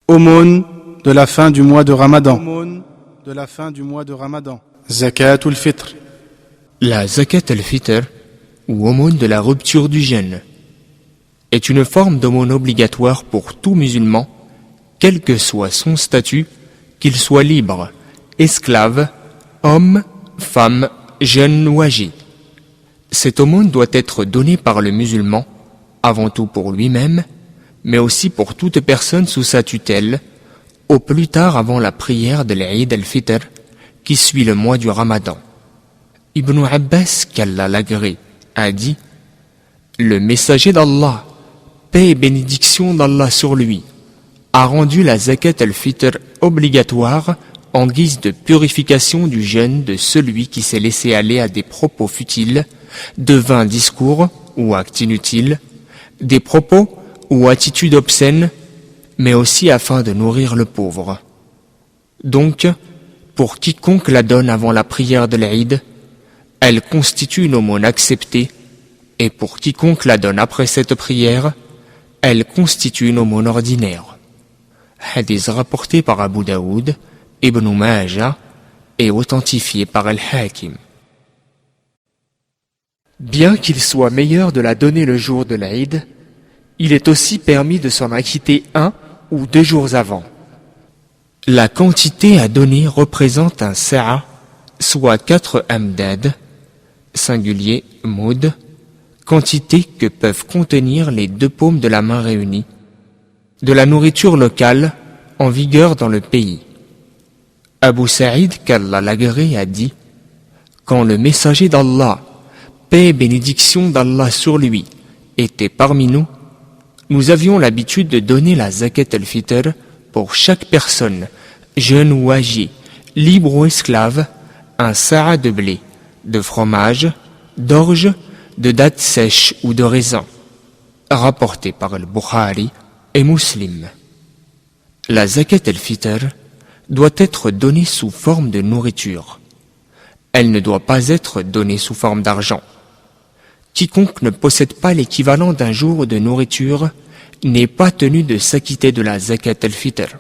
Aumône de la fin du mois de Ramadan. Zakat al-Fitr. La zakat al-Fitr, ou aumône de la rupture du jeûne, est une forme d'aumône obligatoire pour tout musulman, quel que soit son statut, qu'il soit libre, esclave, homme, femme, jeune ou âgé. Cette aumône doit être donnée par le musulman, avant tout pour lui-même, mais aussi pour toute personne sous sa tutelle, au plus tard avant la prière de l'Eid al-Fitr, qui suit le mois du Ramadan. Ibn Abbas, qu'Allah l'agrée, a dit « Le messager d'Allah, paix et bénédiction d'Allah sur lui, a rendu la zakat al-Fitr obligatoire en guise de purification du jeûne de celui qui s'est laissé aller à des propos futiles, de vains discours ou actes inutiles, des propos ou attitudes obscènes, mais aussi afin de nourrir le pauvre. Donc, pour quiconque la donne avant la prière de l'Eid, elle constitue une aumône acceptée, et pour quiconque la donne après cette prière, elle constitue une aumône ordinaire. Hadith rapporté par Abu Daoud, Ibn Majah, et authentifié par Al-Hakim. Bien qu'il soit meilleur de la donner le jour de l'Eid, il est aussi permis de s'en acquitter 1 ou 2 jours avant. La quantité à donner représente un sa'a, soit 4 amdad, singulier moud, quantité que peuvent contenir les 2 paumes de la main réunies, de la nourriture locale en vigueur dans le pays. Abu Sa'id, qu'Allah l'agrée, a dit « Quand le messager d'Allah, paix et bénédiction d'Allah sur lui, était parmi nous, nous avions l'habitude de donner la zakat al-Fitr pour chaque personne, jeune ou âgée, libre ou esclave, un sa'a de blé, de fromage, d'orge, de dattes sèches ou de raisins, rapporté par Al-Bukhari et Muslim. La zakat al-Fitr doit être donnée sous forme de nourriture. Elle ne doit pas être donnée sous forme d'argent. Quiconque ne possède pas l'équivalent d'un jour de nourriture n'est pas tenu de s'acquitter de la zakat al-Fitr.